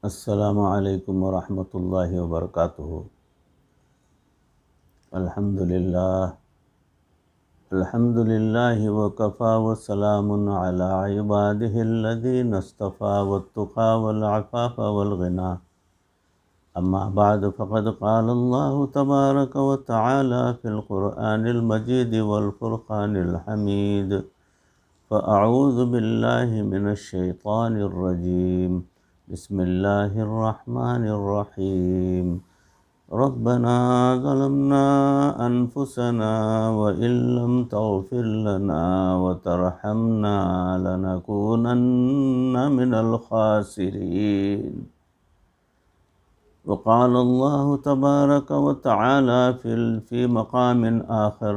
السلام علیکم ورحمۃ اللہ وبرکاتہ۔ الحمد للہ وکفی وسلام علی عبادہ الذین اصطفی والتقی والعفاف والغنی، اما بعد فقد قال اللہ تبارک وتعالی فی القرآن المجید والفرقان الحمید، فاعوذ باللہ من الشیطان الرجیم، بسم اللہ الرحمن الرحیم۔ ربنا ظلمنا انفسنا وإن لم تغفر لنا وترحمنا لنكونن من الخاسرین۔ وقال اللہ تبارک وتعالی فی مقام آخر،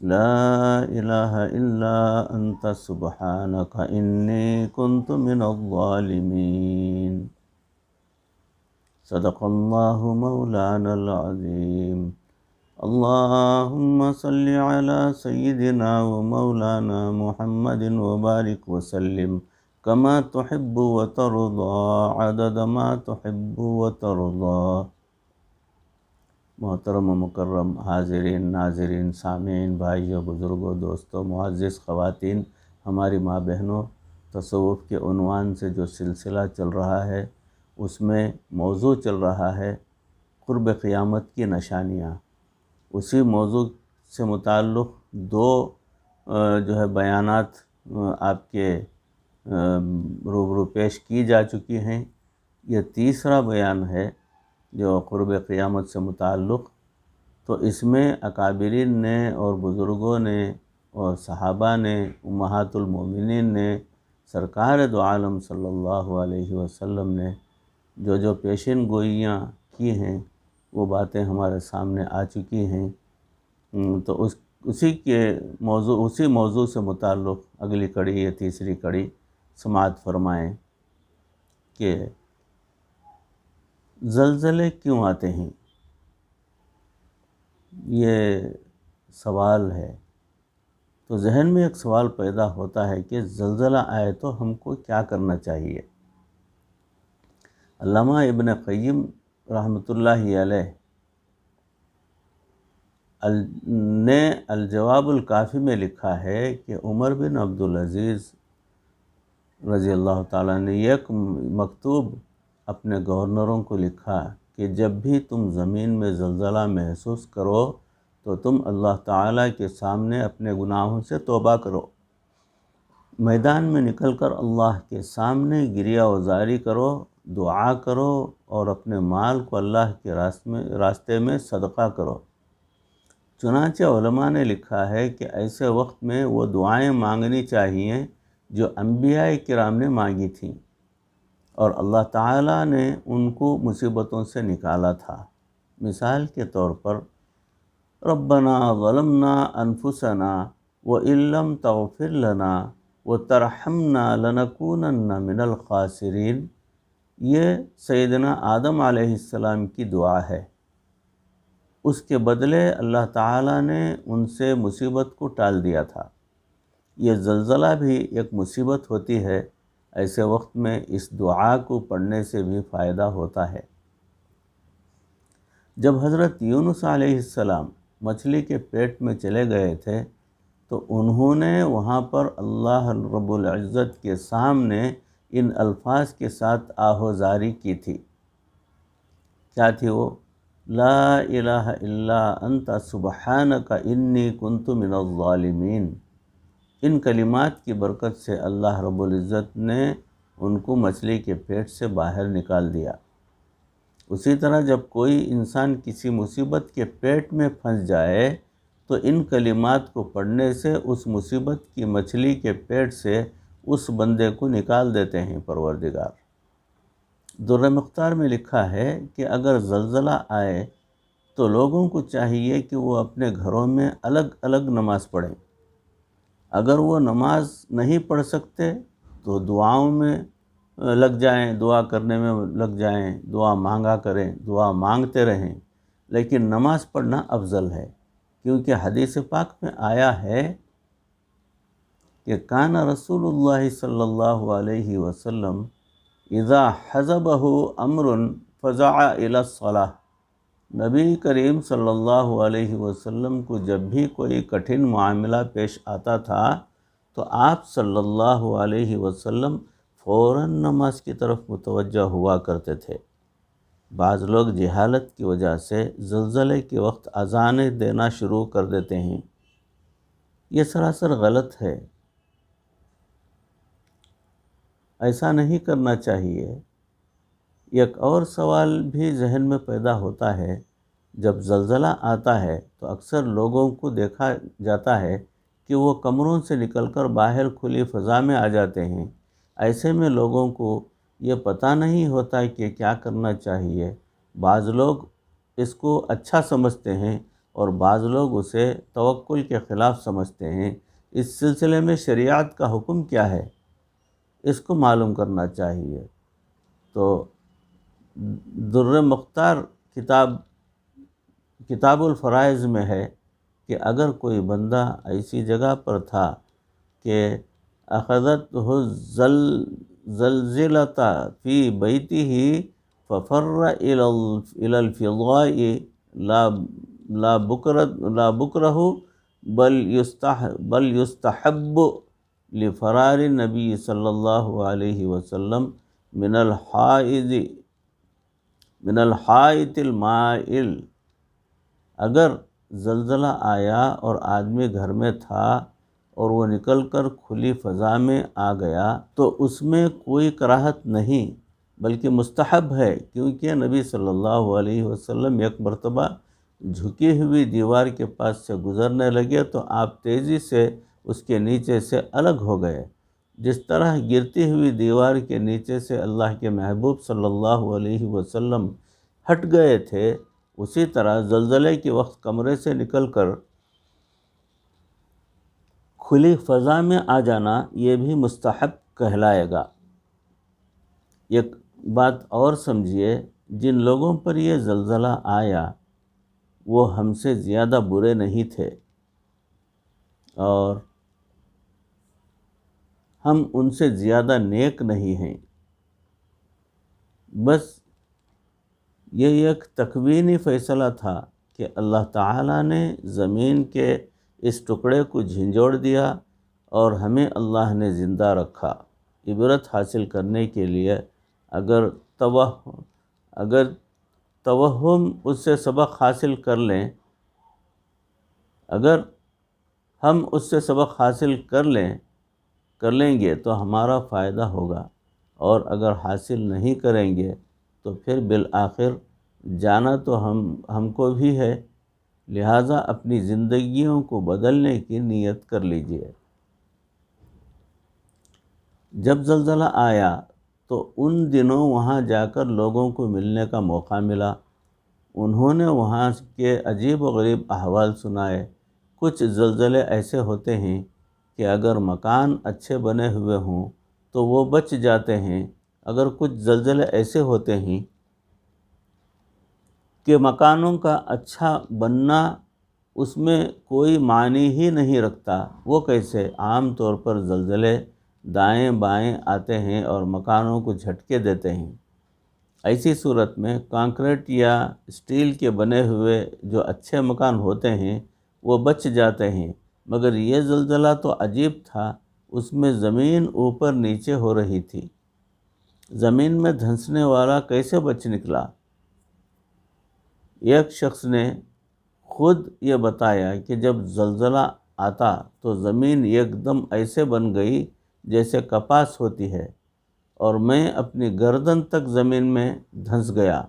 لا الہ الا انت سبحانک انی کنت من الظالمین۔ صدق اللہ مولانا العظیم۔ اللہم صل علی سیدنا و مولانا محمد وبارک وسلم کما تحب وترضى عدد ما تحب وترضى۔ محترم و مکرم حاضرین، ناظرین، سامعین، بھائیوں، بزرگوں، دوستوں، معزز خواتین، ہماری ماں بہنوں، تصوف کے عنوان سے جو سلسلہ چل رہا ہے اس میں موضوع چل رہا ہے قرب قیامت کی نشانیاں۔ اسی موضوع سے متعلق دو بیانات آپ کے روبرو پیش کی جا چکی ہیں۔ یہ تیسرا بیان ہے جو قرب قیامت سے متعلق، تو اس میں اکابرین نے اور بزرگوں نے اور صحابہ نے، امہات المومنین نے، سرکار دو عالم صلی اللہ علیہ وسلم نے جو پیشین گوئیاں کی ہیں وہ باتیں ہمارے سامنے آ چکی ہیں۔ تو اسی موضوع سے متعلق اگلی کڑی، یہ تیسری کڑی سماعت فرمائیں کہ زلزلے کیوں آتے ہیں؟ یہ سوال ہے۔ تو ذہن میں ایک سوال پیدا ہوتا ہے کہ زلزلہ آئے تو ہم کو کیا کرنا چاہیے؟ علامہ ابن قیم رحمۃ اللہ علیہ نے الجواب الکافی میں لکھا ہے کہ عمر بن عبدالعزیز رضی اللہ تعالیٰ نے ایک مکتوب اپنے گورنروں کو لکھا کہ جب بھی تم زمین میں زلزلہ محسوس کرو تو تم اللہ تعالیٰ کے سامنے اپنے گناہوں سے توبہ کرو، میدان میں نکل کر اللہ کے سامنے گریہ وزاری کرو، دعا کرو اور اپنے مال کو اللہ کے راستے میں صدقہ کرو۔ چنانچہ علماء نے لکھا ہے کہ ایسے وقت میں وہ دعائیں مانگنی چاہیے جو انبیاء کرام نے مانگی تھیں اور اللہ تعالیٰ نے ان کو مصیبتوں سے نکالا تھا۔ مثال کے طور پر ربنا ظلمنا انفسنا وإن لم تغفر لنا وترحمنا لنكونن من الخاسرین، یہ سیدنا آدم علیہ السلام کی دعا ہے۔ اس کے بدلے اللہ تعالیٰ نے ان سے مصیبت کو ٹال دیا تھا۔ یہ زلزلہ بھی ایک مصیبت ہوتی ہے، ایسے وقت میں اس دعا کو پڑھنے سے بھی فائدہ ہوتا ہے۔ جب حضرت یونس علیہ السلام مچھلی کے پیٹ میں چلے گئے تھے تو انہوں نے وہاں پر اللہ رب العزت کے سامنے ان الفاظ کے ساتھ آہوزاری کی تھی۔ کیا تھی وہ؟ لا الہ الا انت سبحانک انی کنت من الظالمین۔ ان کلمات کی برکت سے اللہ رب العزت نے ان کو مچھلی کے پیٹ سے باہر نکال دیا۔ اسی طرح جب کوئی انسان کسی مصیبت کے پیٹ میں پھنس جائے تو ان کلمات کو پڑھنے سے اس مصیبت کی مچھلی کے پیٹ سے اس بندے کو نکال دیتے ہیں پروردگار۔ در مختار میں لکھا ہے کہ اگر زلزلہ آئے تو لوگوں کو چاہیے کہ وہ اپنے گھروں میں الگ الگ نماز پڑھیں۔ اگر وہ نماز نہیں پڑھ سکتے تو دعاؤں میں لگ جائیں، دعا کرنے میں لگ جائیں، دعا مانگا کریں، دعا مانگتے رہیں، لیکن نماز پڑھنا افضل ہے، کیونکہ حدیث پاک میں آیا ہے کہ کان رسول اللہ صلی اللہ علیہ وسلم اذا حزبہ امر فزع الی الصلاۃ، نبی کریم صلی اللہ علیہ وسلم کو جب بھی کوئی کٹھن معاملہ پیش آتا تھا تو آپ صلی اللہ علیہ وسلم فوراً نماز کی طرف متوجہ ہوا کرتے تھے۔ بعض لوگ جہالت کی وجہ سے زلزلے کے وقت اذانیں دینا شروع کر دیتے ہیں، یہ سراسر غلط ہے، ایسا نہیں کرنا چاہیے۔ ایک اور سوال بھی ذہن میں پیدا ہوتا ہے، جب زلزلہ آتا ہے تو اکثر لوگوں کو دیکھا جاتا ہے کہ وہ کمروں سے نکل کر باہر کھلی فضا میں آ جاتے ہیں۔ ایسے میں لوگوں کو یہ پتہ نہیں ہوتا کہ کیا کرنا چاہیے۔ بعض لوگ اس کو اچھا سمجھتے ہیں اور بعض لوگ اسے توکل کے خلاف سمجھتے ہیں۔ اس سلسلے میں شریعت کا حکم کیا ہے، اس کو معلوم کرنا چاہیے۔ تو در مختار کتاب الفرائض میں ہے کہ اگر کوئی بندہ ایسی جگہ پر تھا کہ اخذتہ زلزلۃ فی بیتہ ففر الی الفضاء لا بکرہ بل یستحب لفرار النبی صلی اللہ علیہ وسلم من الحائط المائل، اگر زلزلہ آیا اور آدمی گھر میں تھا اور وہ نکل کر کھلی فضا میں آ گیا تو اس میں کوئی کراہت نہیں بلکہ مستحب ہے، کیونکہ نبی صلی اللہ علیہ وسلم ایک مرتبہ جھکی ہوئی دیوار کے پاس سے گزرنے لگے تو آپ تیزی سے اس کے نیچے سے الگ ہو گئے۔ جس طرح گرتی ہوئی دیوار کے نیچے سے اللہ کے محبوب صلی اللہ علیہ وسلم ہٹ گئے تھے، اسی طرح زلزلے کے وقت کمرے سے نکل کر کھلی فضا میں آ جانا یہ بھی مستحب کہلائے گا۔ ایک بات اور سمجھیے، جن لوگوں پر یہ زلزلہ آیا وہ ہم سے زیادہ برے نہیں تھے اور ہم ان سے زیادہ نیک نہیں ہیں، بس یہ ایک تکوینی فیصلہ تھا کہ اللہ تعالیٰ نے زمین کے اس ٹکڑے کو جھنجھوڑ دیا اور ہمیں اللہ نے زندہ رکھا۔ عبرت حاصل کرنے کے لیے اگر توہم اس سے سبق حاصل کر لیں، اگر ہم اس سے سبق حاصل کر لیں گے تو ہمارا فائدہ ہوگا، اور اگر حاصل نہیں کریں گے تو پھر بالآخر جانا تو ہم کو بھی ہے، لہٰذا اپنی زندگیوں کو بدلنے کی نیت کر لیجئے۔ جب زلزلہ آیا تو ان دنوں وہاں جا کر لوگوں کو ملنے کا موقع ملا، انہوں نے وہاں کے عجیب و غریب احوال سنائے۔ کچھ زلزلے ایسے ہوتے ہیں کہ اگر مکان اچھے بنے ہوئے ہوں تو وہ بچ جاتے ہیں، اگر کچھ زلزلے ایسے ہوتے ہیں کہ مکانوں کا اچھا بننا اس میں کوئی معنی ہی نہیں رکھتا۔ وہ کیسے؟ عام طور پر زلزلے دائیں بائیں آتے ہیں اور مکانوں کو جھٹکے دیتے ہیں۔ ایسی صورت میں کانکریٹ یا اسٹیل کے بنے ہوئے جو اچھے مکان ہوتے ہیں وہ بچ جاتے ہیں، مگر یہ زلزلہ تو عجیب تھا، اس میں زمین اوپر نیچے ہو رہی تھی۔ زمین میں دھنسنے والا کیسے بچ نکلا؟ ایک شخص نے خود یہ بتایا کہ جب زلزلہ آتا تو زمین ایک دم ایسے بن گئی جیسے کپاس ہوتی ہے، اور میں اپنی گردن تک زمین میں دھنس گیا،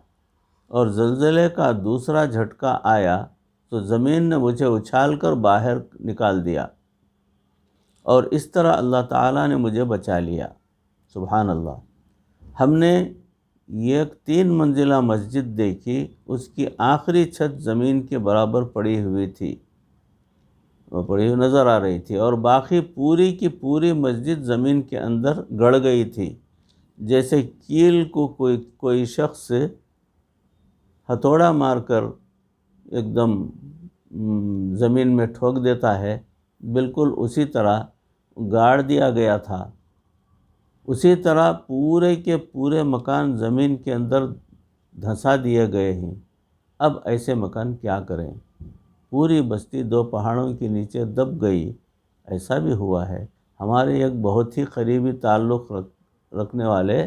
اور زلزلے کا دوسرا جھٹکا آیا تو زمین نے مجھے اچھال کر باہر نکال دیا، اور اس طرح اللہ تعالیٰ نے مجھے بچا لیا۔ سبحان اللہ۔ ہم نے ایک 3 منزلہ مسجد دیکھی، اس کی آخری چھت زمین کے برابر پڑی ہوئی تھی، وہ پڑی ہوئی نظر آ رہی تھی، اور باقی پوری کی پوری مسجد زمین کے اندر گڑ گئی تھی، جیسے کیل کو کوئی شخص ہتھوڑا مار کر ایک دم زمین میں ٹھوک دیتا ہے، بالکل اسی طرح گاڑ دیا گیا تھا۔ اسی طرح پورے کے پورے مکان زمین کے اندر دھنسا دیے گئے ہیں۔ اب ایسے مکان کیا کریں؟ پوری بستی 2 پہاڑوں کے نیچے دب گئی۔ ایسا بھی ہوا ہے۔ ہمارے ایک بہت ہی قریبی تعلق رکھنے والے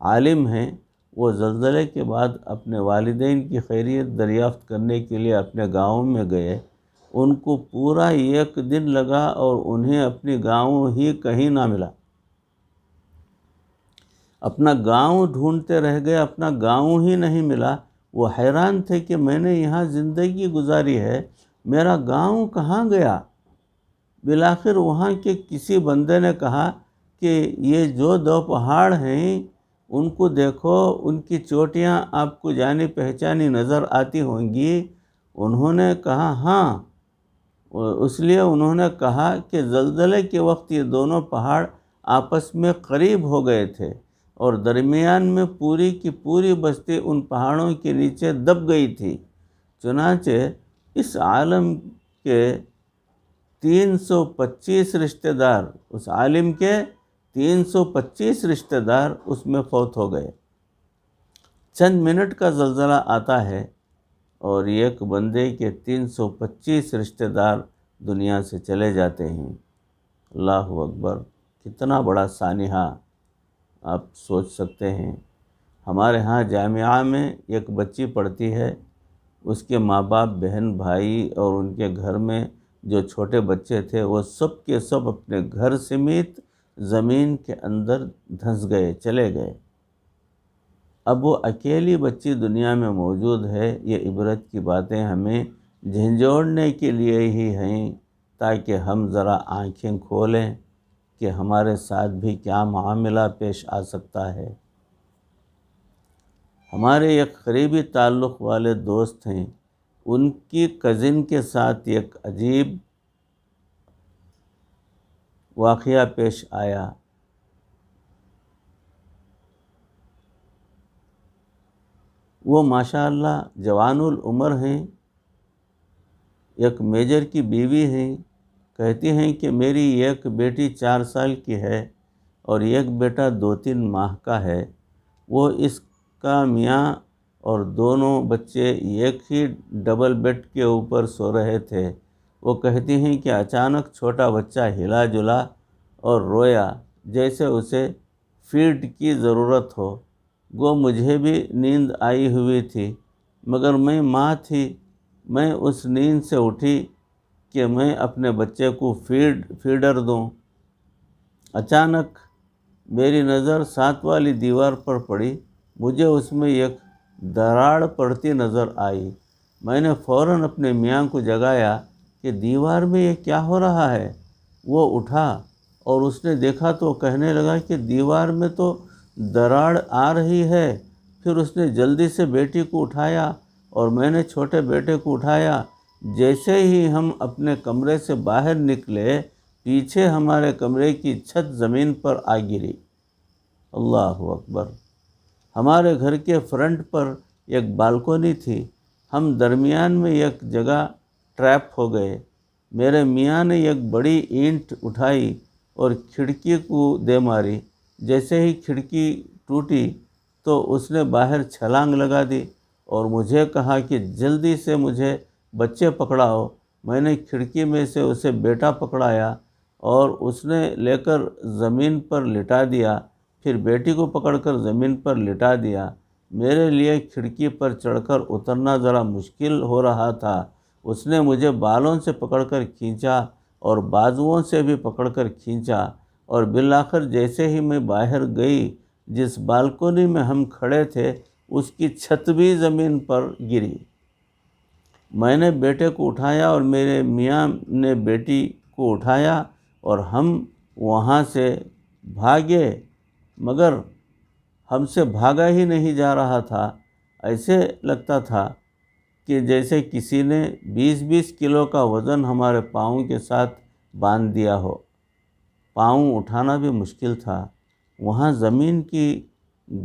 عالم ہیں، وہ زلزلے کے بعد اپنے والدین کی خیریت دریافت کرنے کے لیے اپنے گاؤں میں گئے۔ ان کو پورا 1 دن لگا اور انہیں اپنی گاؤں ہی کہیں نہ ملا۔ اپنا گاؤں ڈھونڈتے رہ گئے، اپنا گاؤں ہی نہیں ملا۔ وہ حیران تھے کہ میں نے یہاں زندگی گزاری ہے، میرا گاؤں کہاں گیا؟ بالآخر وہاں کے کسی بندے نے کہا کہ یہ جو 2 پہاڑ ہیں ان کو دیکھو، ان کی چوٹیاں آپ کو جانی پہچانی نظر آتی ہوں گی۔ انہوں نے کہا ہاں، اس لیے انہوں نے کہا کہ زلزلے کے وقت یہ دونوں پہاڑ آپس میں قریب ہو گئے تھے اور درمیان میں پوری کی پوری بستی ان پہاڑوں کے نیچے دب گئی تھی۔ چنانچہ اس عالم کے 325 رشتہ دار، اس عالم کے 325 رشتہ دار اس میں فوت ہو گئے۔ چند منٹ کا زلزلہ آتا ہے اور ایک بندے کے 325 رشتہ دار دنیا سے چلے جاتے ہیں۔ اللہ اکبر، کتنا بڑا سانحہ آپ سوچ سکتے ہیں۔ ہمارے ہاں جامعہ میں ایک بچی پڑھتی ہے، اس کے ماں باپ، بہن، بھائی اور ان کے گھر میں جو چھوٹے بچے تھے وہ سب کے سب اپنے گھر سمیت زمین کے اندر دھنس گئے، چلے گئے۔ اب وہ اکیلی بچی دنیا میں موجود ہے۔ یہ عبرت کی باتیں ہمیں جھنجھوڑنے کے لیے ہی ہیں، تاکہ ہم ذرا آنکھیں کھولیں کہ ہمارے ساتھ بھی کیا معاملہ پیش آ سکتا ہے۔ ہمارے ایک قریبی تعلق والے دوست ہیں، ان کی کزن کے ساتھ ایک عجیب واقعہ پیش آیا۔ وہ ماشاءاللہ جوان العمر ہیں، ایک میجر کی بیوی ہیں۔ کہتی ہیں کہ میری ایک بیٹی 4 سال کی ہے اور ایک بیٹا 2-3 ماہ کا ہے۔ وہ اس کا میاں اور دونوں بچے ایک ہی ڈبل بیڈ کے اوپر سو رہے تھے۔ وہ کہتی ہیں کہ اچانک چھوٹا بچہ ہلا جلا اور رویا جیسے اسے فیڈ کی ضرورت ہو۔ گو مجھے بھی نیند آئی ہوئی تھی، مگر میں ماں تھی، میں اس نیند سے اٹھی کہ میں اپنے بچے کو فیڈر دوں۔ اچانک میری نظر ساتھ والی دیوار پر پڑی، مجھے اس میں ایک دراڑ پڑتی نظر آئی۔ میں نے فوراً اپنے میاں کو جگایا کہ دیوار میں یہ کیا ہو رہا ہے؟ وہ اٹھا اور اس نے دیکھا تو کہنے لگا کہ دیوار میں تو دراڑ آ رہی ہے۔ پھر اس نے جلدی سے بیٹی کو اٹھایا اور میں نے چھوٹے بیٹے کو اٹھایا۔ جیسے ہی ہم اپنے کمرے سے باہر نکلے، پیچھے ہمارے کمرے کی چھت زمین پر آ گری۔ اللہ اکبر! ہمارے گھر کے فرنٹ پر ایک بالکونی تھی، ہم درمیان میں ایک جگہ ٹریپ ہو گئے۔ میرے میاں نے ایک بڑی اینٹ اٹھائی اور کھڑکی کو دے ماری۔ جیسے ہی کھڑکی ٹوٹی تو اس نے باہر چھلانگ لگا دی اور مجھے کہا کہ جلدی سے مجھے بچے پکڑاؤ۔ میں نے کھڑکی میں سے اسے بیٹا پکڑایا اور اس نے لے کر زمین پر لٹا دیا، پھر بیٹی کو پکڑ کر زمین پر لٹا دیا۔ میرے لیے کھڑکی پر چڑھ کر اترنا ذرا مشکل ہو رہا تھا۔ اس نے مجھے بالوں سے پکڑ کر کھینچا اور بازوؤں سے بھی پکڑ کر کھینچا اور بالآخر جیسے ہی میں باہر گئی، جس بالکونی میں ہم کھڑے تھے اس کی چھت بھی زمین پر گری۔ میں نے بیٹے کو اٹھایا اور میرے میاں نے بیٹی کو اٹھایا اور ہم وہاں سے بھاگے، مگر ہم سے بھاگا ہی نہیں جا رہا تھا۔ ایسے لگتا تھا کہ جیسے کسی نے 20-20 کلو کا وزن ہمارے پاؤں کے ساتھ باندھ دیا ہو۔ پاؤں اٹھانا بھی مشکل تھا۔ وہاں زمین کی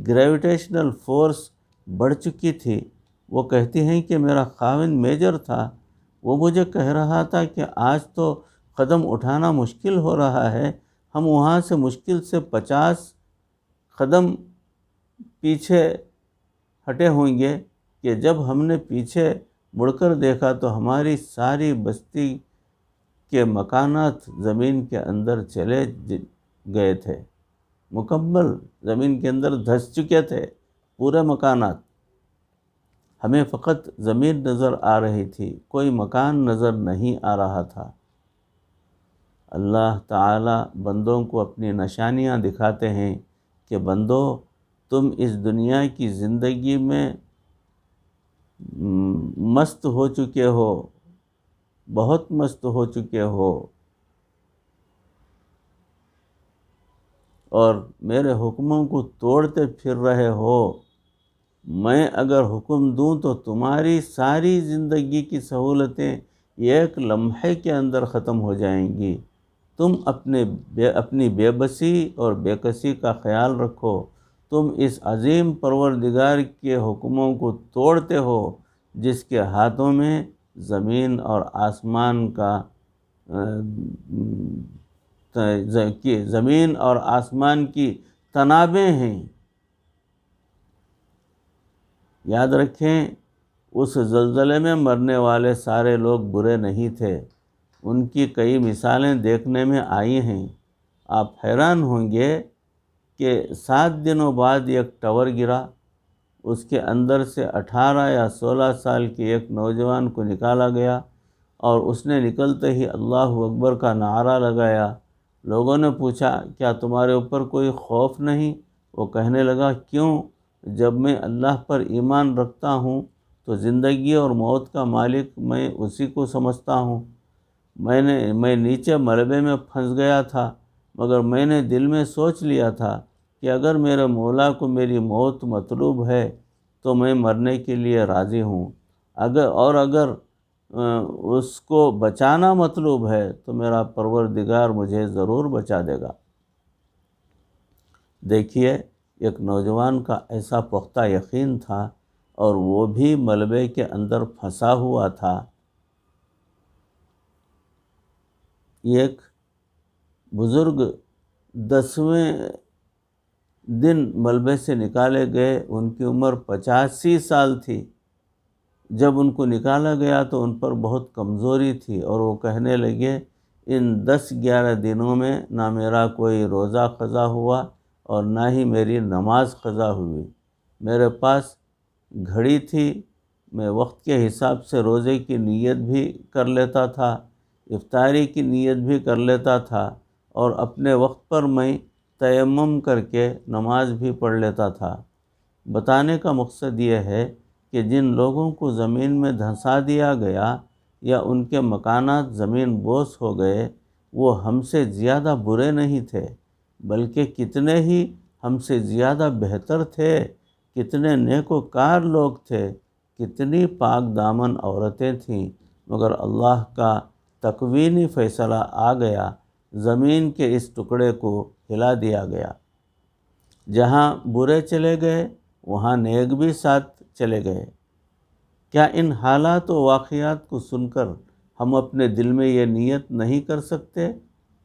گریویٹیشنل فورس بڑھ چکی تھی۔ وہ کہتی ہیں کہ میرا خاوند میجر تھا، وہ مجھے کہہ رہا تھا کہ آج تو قدم اٹھانا مشکل ہو رہا ہے۔ ہم وہاں سے مشکل سے 50 قدم پیچھے ہٹے ہوں گے کہ جب ہم نے پیچھے مڑ کر دیکھا تو ہماری ساری بستی کے مکانات زمین کے اندر چلے گئے تھے، مکمل زمین کے اندر دھس چکے تھے پورے مکانات، ہمیں فقط زمین نظر آ رہی تھی، کوئی مکان نظر نہیں آ رہا تھا۔ اللہ تعالی بندوں کو اپنی نشانیاں دکھاتے ہیں کہ بندو تم اس دنیا کی زندگی میں مست ہو چکے ہو، بہت مست ہو چکے ہو، اور میرے حکموں کو توڑتے پھر رہے ہو۔ میں اگر حکم دوں تو تمہاری ساری زندگی کی سہولتیں ایک لمحے کے اندر ختم ہو جائیں گی۔ تم اپنی بے بسی اور بے کسی کا خیال رکھو، تم اس عظیم پروردگار کے حکموں کو توڑتے ہو جس کے ہاتھوں میں زمین اور آسمان کی تنابیں ہیں۔ یاد رکھیں اس زلزلے میں مرنے والے سارے لوگ برے نہیں تھے، ان کی کئی مثالیں دیکھنے میں آئی ہیں۔ آپ حیران ہوں گے کہ 7 دنوں بعد ایک ٹاور گرا، اس کے اندر سے 18 یا 16 سال کے ایک نوجوان کو نکالا گیا اور اس نے نکلتے ہی اللہ اکبر کا نعرہ لگایا۔ لوگوں نے پوچھا کیا تمہارے اوپر کوئی خوف نہیں؟ وہ کہنے لگا کیوں؟ جب میں اللہ پر ایمان رکھتا ہوں تو زندگی اور موت کا مالک میں اسی کو سمجھتا ہوں۔ میں نیچے ملبے میں پھنس گیا تھا، مگر میں نے دل میں سوچ لیا تھا کہ اگر میرے مولا کو میری موت مطلوب ہے تو میں مرنے کے لیے راضی ہوں، اگر اس کو بچانا مطلوب ہے تو میرا پروردگار مجھے ضرور بچا دے گا۔ دیکھیے ایک نوجوان کا ایسا پختہ یقین تھا اور وہ بھی ملبے کے اندر پھنسا ہوا تھا۔ ایک بزرگ 10ویں دن ملبے سے نکالے گئے، ان کی عمر 85 سال تھی۔ جب ان کو نکالا گیا تو ان پر بہت کمزوری تھی اور وہ کہنے لگے ان 10-11 دنوں میں نہ میرا کوئی روزہ قضا ہوا اور نہ ہی میری نماز قضا ہوئی۔ میرے پاس گھڑی تھی، میں وقت کے حساب سے روزے کی نیت بھی کر لیتا تھا، افطاری کی نیت بھی کر لیتا تھا، اور اپنے وقت پر میں تیمم کر کے نماز بھی پڑھ لیتا تھا۔ بتانے کا مقصد یہ ہے کہ جن لوگوں کو زمین میں دھنسا دیا گیا یا ان کے مکانات زمین بوس ہو گئے، وہ ہم سے زیادہ برے نہیں تھے، بلکہ کتنے ہی ہم سے زیادہ بہتر تھے، کتنے نیک و کار لوگ تھے، کتنی پاک دامن عورتیں تھیں، مگر اللہ کا تکوینی فیصلہ آ گیا، زمین کے اس ٹکڑے کو ہلا دیا گیا۔ جہاں برے چلے گئے وہاں نیک بھی ساتھ چلے گئے۔ کیا ان حالات و واقعات کو سن کر ہم اپنے دل میں یہ نیت نہیں کر سکتے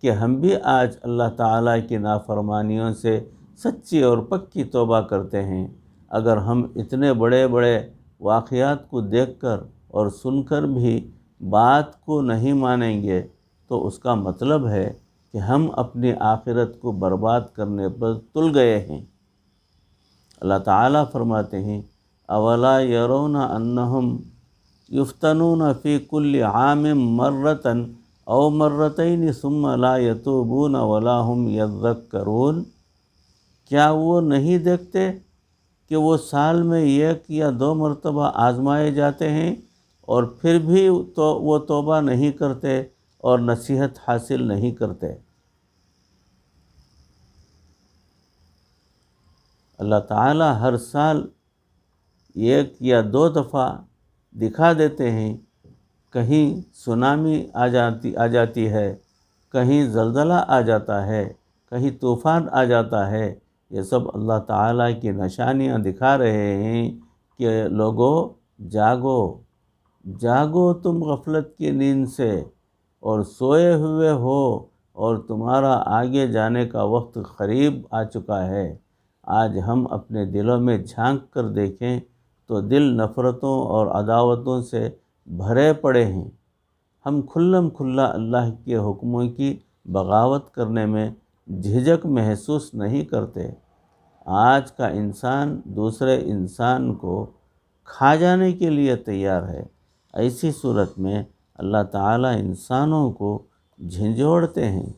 کہ ہم بھی آج اللہ تعالیٰ کی نافرمانیوں سے سچی اور پکی توبہ کرتے ہیں؟ اگر ہم اتنے بڑے بڑے واقعات کو دیکھ کر اور سن کر بھی بات کو نہیں مانیں گے تو اس کا مطلب ہے کہ ہم اپنی آخرت کو برباد کرنے پر تل گئے ہیں۔ اللہ تعالیٰ فرماتے ہیں اولا یرون انہم یفتنون فی کل عام مرۃ او مرتین ثم لا یتوبون ولا هم یذکرون۔ کیا وہ نہیں دیکھتے کہ وہ سال میں 1 یا 2 مرتبہ آزمائے جاتے ہیں اور پھر بھی وہ توبہ نہیں کرتے اور نصیحت حاصل نہیں کرتے؟ اللہ تعالیٰ ہر سال 1 یا 2 دفعہ دکھا دیتے ہیں، کہیں سونامی آ جاتی ہے، کہیں زلزلہ آ جاتا ہے، کہیں طوفان آ جاتا ہے۔ یہ سب اللہ تعالیٰ کی نشانیاں دکھا رہے ہیں کہ لوگو جاگو تم غفلت کی نیند سے اور سوئے ہوئے ہو، اور تمہارا آگے جانے کا وقت قریب آ چکا ہے۔ آج ہم اپنے دلوں میں جھانک کر دیکھیں تو دل نفرتوں اور عداوتوں سے بھرے پڑے ہیں۔ ہم کھلم کھلا اللہ کے حکموں کی بغاوت کرنے میں جھجک محسوس نہیں کرتے۔ آج کا انسان دوسرے انسان کو کھا جانے کے لیے تیار ہے۔ ایسی صورت میں اللہ تعالیٰ انسانوں کو جھنجھوڑتے ہیں۔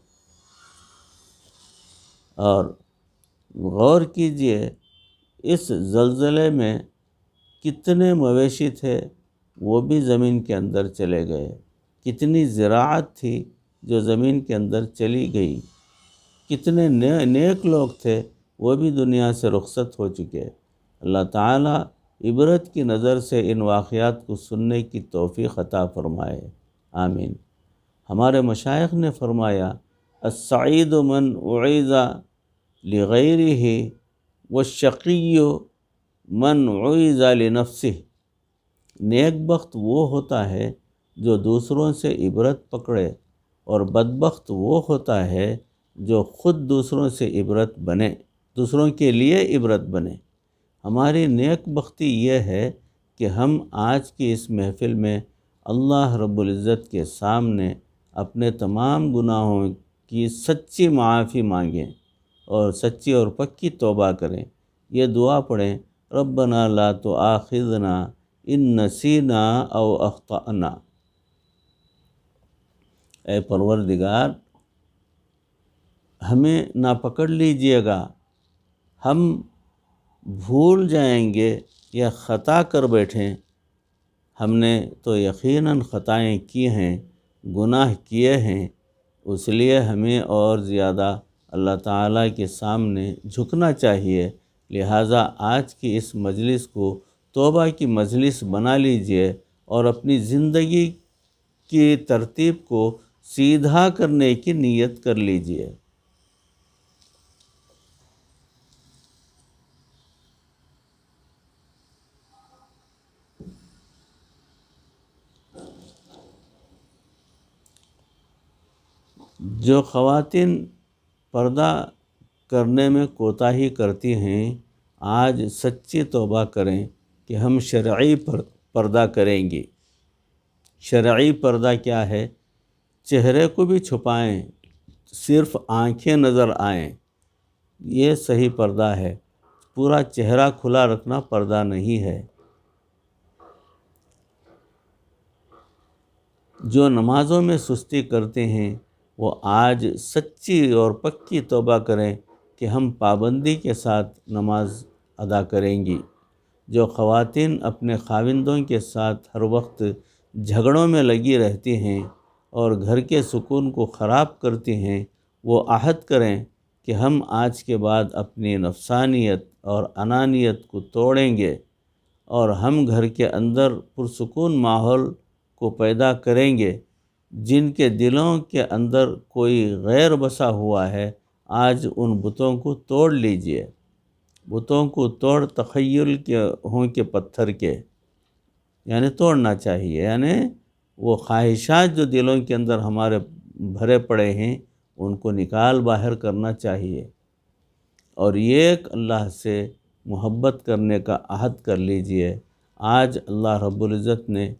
اور غور کیجئے، اس زلزلے میں کتنے مویشی تھے وہ بھی زمین کے اندر چلے گئے، کتنی زراعت تھی جو زمین کے اندر چلی گئی، کتنے نیک لوگ تھے وہ بھی دنیا سے رخصت ہو چکے۔ اللہ تعالیٰ عبرت کی نظر سے ان واقعات کو سننے کی توفیق عطا فرمائے، آمین۔ ہمارے مشائخ نے فرمایا، السعید من اعیذ لغیرہ والشقی من اعیذ لنفسہ۔ نیک بخت وہ ہوتا ہے جو دوسروں سے عبرت پکڑے، اور بدبخت وہ ہوتا ہے جو خود دوسروں سے عبرت بنے، دوسروں کے لیے عبرت بنے۔ ہماری نیک بختی یہ ہے کہ ہم آج کی اس محفل میں اللہ رب العزت کے سامنے اپنے تمام گناہوں کی سچی معافی مانگیں اور سچی اور پکی توبہ کریں۔ یہ دعا پڑھیں، ربنا لا تؤاخذنا ان نسینا او اخطأنا۔ اے پروردگار، ہمیں نہ پکڑ لیجئے گا، ہم بھول جائیں گے یا خطا کر بیٹھیں، ہم نے تو یقیناً خطائیں کی ہیں، گناہ کیے ہیں، اس لیے ہمیں اور زیادہ اللہ تعالیٰ کے سامنے جھکنا چاہیے۔ لہٰذا آج کی اس مجلس کو توبہ کی مجلس بنا لیجئے اور اپنی زندگی کی ترتیب کو سیدھا کرنے کی نیت کر لیجئے۔ جو خواتین پردہ کرنے میں کوتاہی کرتی ہیں، آج سچی توبہ کریں کہ ہم شرعی پردہ کریں گی۔ شرعی پردہ کیا ہے؟ چہرے کو بھی چھپائیں، صرف آنکھیں نظر آئیں، یہ صحیح پردہ ہے۔ پورا چہرہ کھلا رکھنا پردہ نہیں ہے۔ جو نمازوں میں سستی کرتے ہیں وہ آج سچی اور پکی توبہ کریں کہ ہم پابندی کے ساتھ نماز ادا کریں گی۔ جو خواتین اپنے خاوندوں کے ساتھ ہر وقت جھگڑوں میں لگی رہتی ہیں اور گھر کے سکون کو خراب کرتی ہیں، وہ عہد کریں کہ ہم آج کے بعد اپنی نفسانیت اور انانیت کو توڑیں گے اور ہم گھر کے اندر پرسکون ماحول کو پیدا کریں گے۔ جن کے دلوں کے اندر کوئی غیر بسا ہوا ہے، آج ان بتوں کو توڑ لیجئے۔ بتوں کو توڑ تخیل کے ہوں کہ پتھر کے، یعنی توڑنا چاہیے، یعنی وہ خواہشات جو دلوں کے اندر ہمارے بھرے پڑے ہیں ان کو نکال باہر کرنا چاہیے، اور ایک اللہ سے محبت کرنے کا عہد کر لیجئے۔ آج اللہ رب العزت نے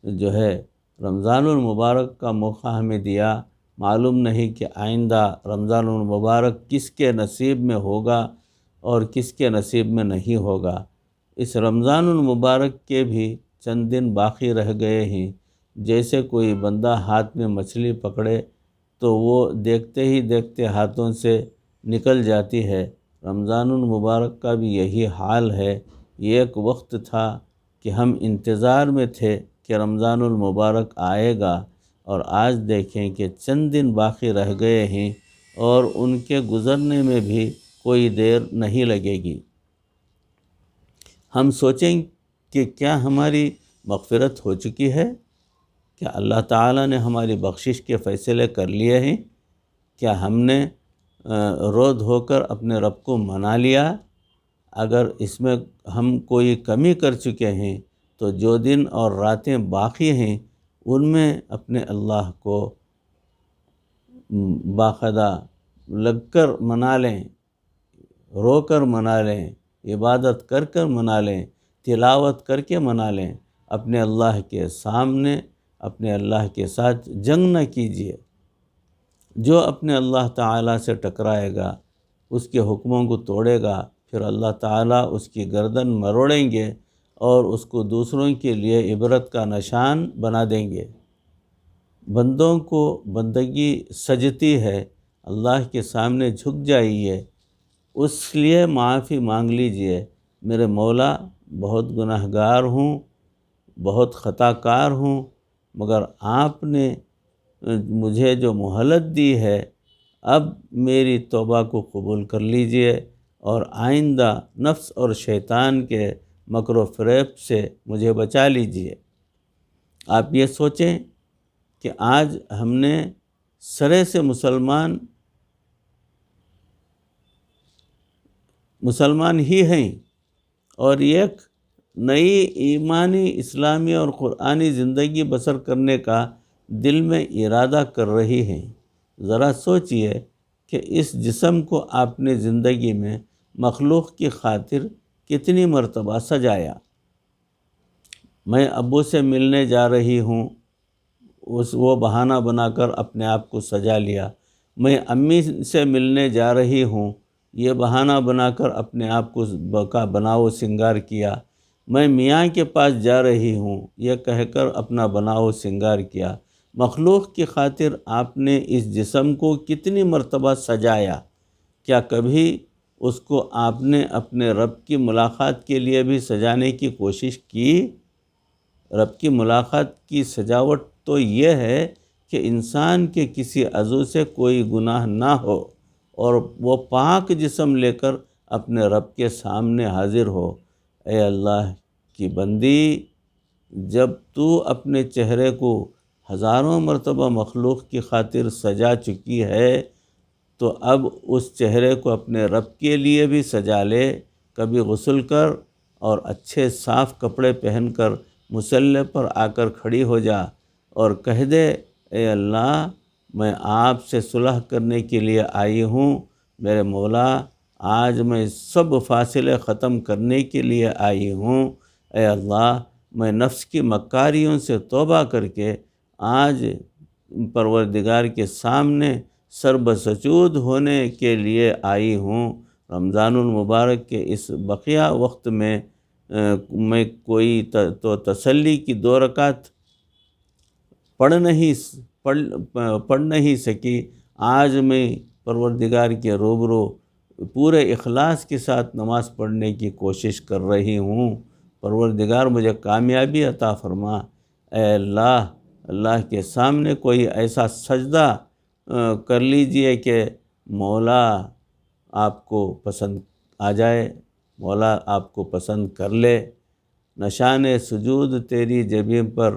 جو ہے رمضان المبارک کا موقع ہمیں دیا، معلوم نہیں کہ آئندہ رمضان المبارک کس کے نصیب میں ہوگا اور کس کے نصیب میں نہیں ہوگا۔ اس رمضان المبارک کے بھی چند دن باقی رہ گئے ہیں۔ جیسے کوئی بندہ ہاتھ میں مچھلی پکڑے تو وہ دیکھتے ہی دیکھتے ہاتھوں سے نکل جاتی ہے، رمضان المبارک کا بھی یہی حال ہے۔ یہ ایک وقت تھا کہ ہم انتظار میں تھے کہ رمضان المبارک آئے گا، اور آج دیکھیں کہ چند دن باقی رہ گئے ہیں اور ان کے گزرنے میں بھی کوئی دیر نہیں لگے گی۔ ہم سوچیں کہ کیا ہماری مغفرت ہو چکی ہے؟ کیا اللہ تعالیٰ نے ہماری بخشش کے فیصلے کر لیے ہیں؟ کیا ہم نے رو دھو کر اپنے رب کو منا لیا؟ اگر اس میں ہم کوئی کمی کر چکے ہیں تو جو دن اور راتیں باقی ہیں ان میں اپنے اللہ کو باقاعدہ لگ کر منا لیں، رو کر منا لیں، عبادت کر کر منا لیں، تلاوت کر کے منا لیں، اپنے اللہ کے سامنے اپنے اللہ کے ساتھ جنگ نہ کیجیے۔ جو اپنے اللہ تعالیٰ سے ٹکرائے گا، اس کے حکموں کو توڑے گا، پھر اللہ تعالیٰ اس کی گردن مروڑیں گے اور اس کو دوسروں کے لیے عبرت کا نشان بنا دیں گے۔ بندوں کو بندگی سجتی ہے، اللہ کے سامنے جھک جائیے، اس لیے معافی مانگ لیجئے، میرے مولا بہت گناہ گار ہوں، بہت خطا کار ہوں، مگر آپ نے مجھے جو مہلت دی ہے، اب میری توبہ کو قبول کر لیجئے اور آئندہ نفس اور شیطان کے مکر و فریب سے مجھے بچا لیجئے۔ آپ یہ سوچیں کہ آج ہم نے سرے سے مسلمان ہی ہیں اور ایک نئی ایمانی، اسلامی اور قرآنی زندگی بسر کرنے کا دل میں ارادہ کر رہی ہیں۔ ذرا سوچئے کہ اس جسم کو آپ نے زندگی میں مخلوق کی خاطر کتنی مرتبہ سجایا۔ میں ابو سے ملنے جا رہی ہوں، وہ بہانہ بنا کر اپنے آپ کو سجا لیا۔ میں امی سے ملنے جا رہی ہوں، یہ بہانہ بنا کر اپنے آپ کو بناؤ سنگار کیا۔ میں میاں کے پاس جا رہی ہوں، یہ کہہ کر اپنا بناؤ سنگار کیا۔ مخلوق کی خاطر آپ نے اس جسم کو کتنی مرتبہ سجایا؟ کیا کبھی اس کو آپ نے اپنے رب کی ملاقات کے لیے بھی سجانے کی کوشش کی؟ رب کی ملاقات کی سجاوٹ تو یہ ہے کہ انسان کے کسی عضو سے کوئی گناہ نہ ہو اور وہ پاک جسم لے کر اپنے رب کے سامنے حاضر ہو۔ اے اللہ کی بندی، جب تو اپنے چہرے کو ہزاروں مرتبہ مخلوق کی خاطر سجا چکی ہے تو اب اس چہرے کو اپنے رب کے لیے بھی سجا لے۔ کبھی غسل کر اور اچھے صاف کپڑے پہن کر مصلی پر آ کر کھڑی ہو جا اور کہہ دے، اے اللہ، میں آپ سے صلح کرنے کے لیے آئی ہوں، میرے مولا آج میں سب فاصلے ختم کرنے کے لیے آئی ہوں۔ اے اللہ، میں نفس کی مکاریوں سے توبہ کر کے آج پروردگار کے سامنے سر بسجود ہونے کے لیے آئی ہوں۔ رمضان المبارک کے اس بقیہ وقت میں میں کوئی تو تسلی کی 2 رکعت پڑھ نہیں سکی۔ آج میں پروردگار کے روبرو پورے اخلاص کے ساتھ نماز پڑھنے کی کوشش کر رہی ہوں۔ پروردگار مجھے کامیابی عطا فرما۔ اے اللہ، اللہ کے سامنے کوئی ایسا سجدہ کر لیجئے کہ مولا آپ کو پسند آ جائے، مولا آپ کو پسند کر لے۔ نشان سجود تیری جبین پر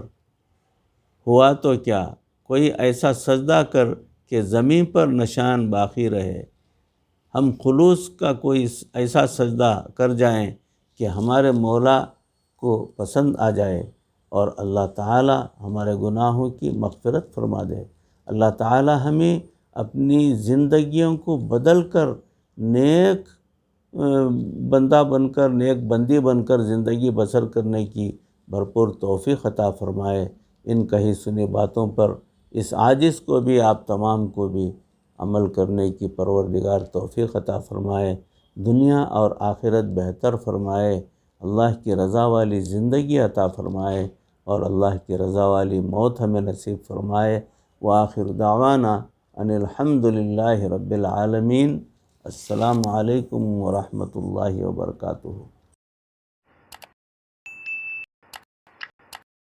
ہوا تو کیا، کوئی ایسا سجدہ کر کہ زمین پر نشان باقی رہے۔ ہم خلوص کا کوئی ایسا سجدہ کر جائیں کہ ہمارے مولا کو پسند آ جائے اور اللہ تعالی ہمارے گناہوں کی مغفرت فرما دے۔ اللہ تعالی ہمیں اپنی زندگیوں کو بدل کر نیک بندہ بن کر، نیک بندی بن کر زندگی بسر کرنے کی بھرپور توفیق عطا فرمائے۔ ان کہی سنی باتوں پر اس عاجز کو بھی، آپ تمام کو بھی عمل کرنے کی پروردگار توفیق عطا فرمائے، دنیا اور آخرت بہتر فرمائے، اللہ کی رضا والی زندگی عطا فرمائے اور اللہ کی رضا والی موت ہمیں نصیب فرمائے۔ وآخر دعوانا ان الحمد للہ رب العالمین۔ السلام علیکم ورحمۃ اللہ وبرکاتہ۔